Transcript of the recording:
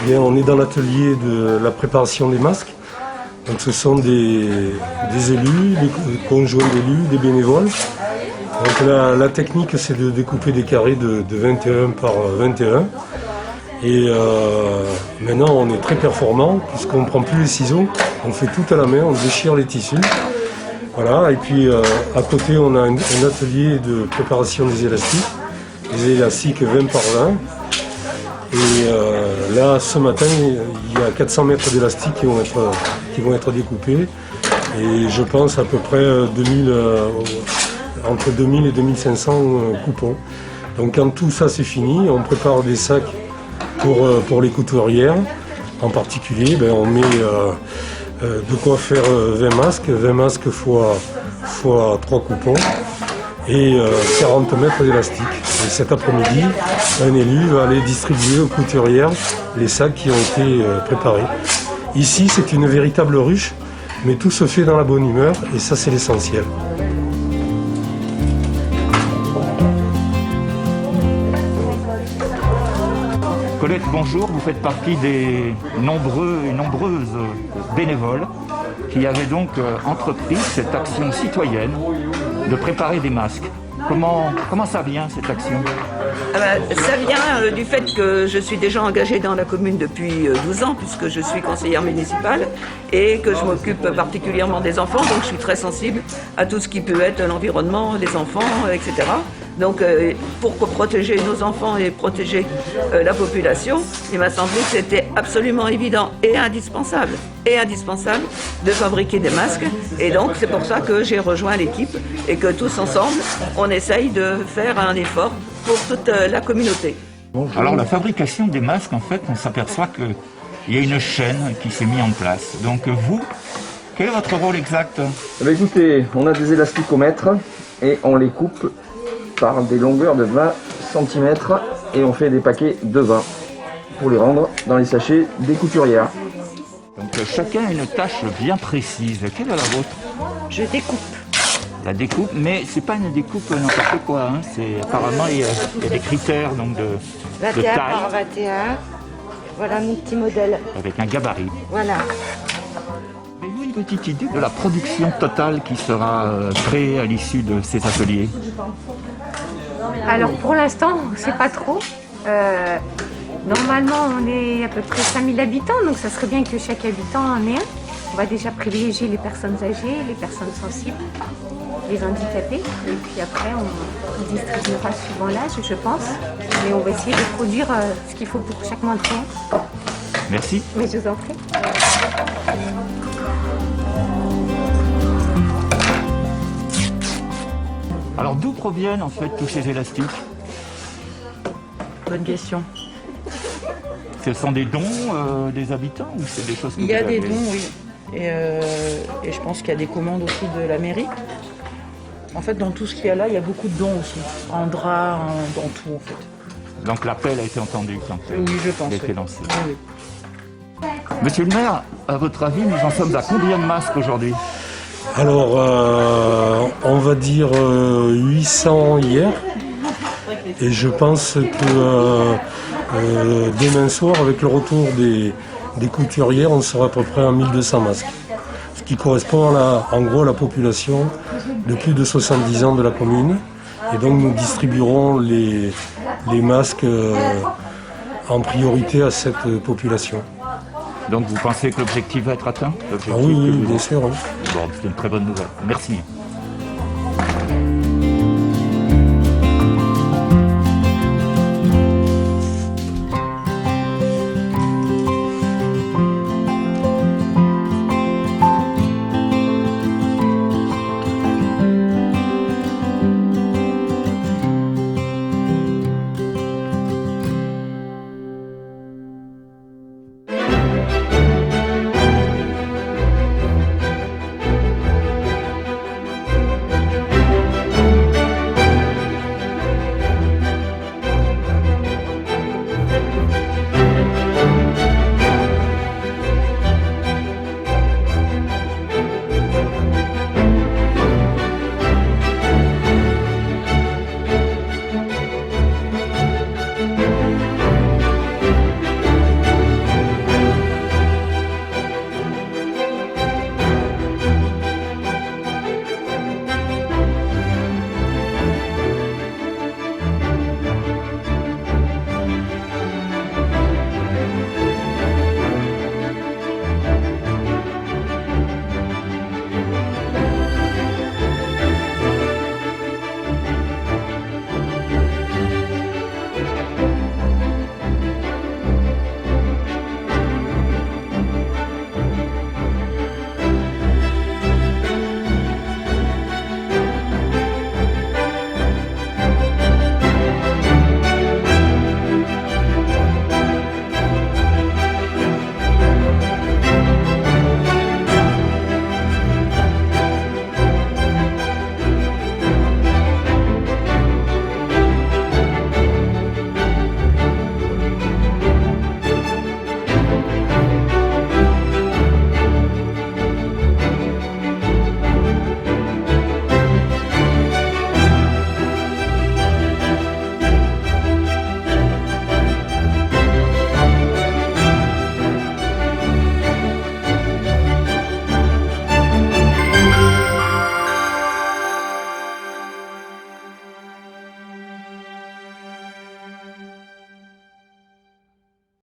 Bien, on est dans l'atelier de la préparation des masques. Donc ce sont des élus, des conjoints d'élus, des bénévoles. Donc la technique, c'est de découper des carrés de 21 par 21. Et maintenant, on est très performant puisqu'on ne prend plus les ciseaux, on fait tout à la main, on déchire les tissus. Voilà. Et puis à côté, on a un atelier de préparation des élastiques 20 par 20. Et là, ce matin, il y a 400 mètres d'élastiques qui vont être découpés. Et je pense à peu près entre 2000 et 2500 coupons. Donc quand tout ça c'est fini, on prépare des sacs pour les couturières. En particulier, on met de quoi faire 20 masques fois 3 coupons et 40 mètres d'élastique. Et cet après-midi, un élu va aller distribuer aux couturières les sacs qui ont été préparés. Ici, c'est une véritable ruche, mais tout se fait dans la bonne humeur et ça, c'est l'essentiel. Colette, bonjour. Vous faites partie des nombreux et nombreuses bénévoles qui avaient donc entrepris cette action citoyenne de préparer des masques. Comment ça vient, cette action ? Ça vient du fait que je suis déjà engagée dans la commune depuis 12 ans, puisque je suis conseillère municipale et que je m'occupe particulièrement des enfants, donc je suis très sensible à tout ce qui peut être l'environnement, les enfants, etc. Donc pour protéger nos enfants et protéger la population, il m'a semblé que c'était absolument évident et indispensable de fabriquer des masques. Et donc c'est pour ça que j'ai rejoint l'équipe et que tous ensemble, on essaye de faire un effort pour toute la communauté. Alors la fabrication des masques, en fait, on s'aperçoit qu'il y a une chaîne qui s'est mise en place. Donc vous, quel est votre rôle exact ? Écoutez, on a des élastiques au mètre et on les coupe par des longueurs de 20 cm et on fait des paquets de 20 pour les rendre dans les sachets des couturières. Donc chacun a une tâche bien précise. Quelle est la vôtre ? Je découpe. La découpe, mais c'est pas une découpe n'importe quoi. Hein. Apparemment, il y a des critères donc, de 21 taille. par 21. Voilà mon petit modèle. Avec un gabarit. Voilà. Avez-vous une petite idée de la production totale qui sera créée à l'issue de ces ateliers ? Alors pour l'instant, on ne sait pas trop. Normalement, on est à peu près 5000 habitants, donc ça serait bien que chaque habitant en ait un. On va déjà privilégier les personnes âgées, les personnes sensibles, les handicapés. Et puis après, on distribuera suivant l'âge, je pense. Mais on va essayer de produire ce qu'il faut pour chaque menton. Merci. Mais je vous en prie. Alors d'où proviennent en fait tous ces élastiques ? Bonne question. Ce sont des dons des habitants ou c'est des choses que Il y a vous des avez... dons, oui. Et je pense qu'il y a des commandes aussi de la mairie. En fait, dans tout ce qu'il y a là, il y a beaucoup de dons aussi. En drap, dans tout en fait. Donc l'appel a été entendu quand Oui, je pense. il a été lancé. Oui. Monsieur le maire, à votre avis, nous en sommes à combien de masques aujourd'hui ? Alors, on va dire 800 hier. Et je pense que demain soir, avec le retour des couturières, on sera à peu près à 1200 masques. Ce qui correspond en gros à la population de plus de 70 ans de la commune. Et donc nous distribuerons les masques en priorité à cette population. Donc vous pensez que l'objectif va être atteint ? Ah oui, bien sûr. Oui. Bon, c'est une très bonne nouvelle. Merci.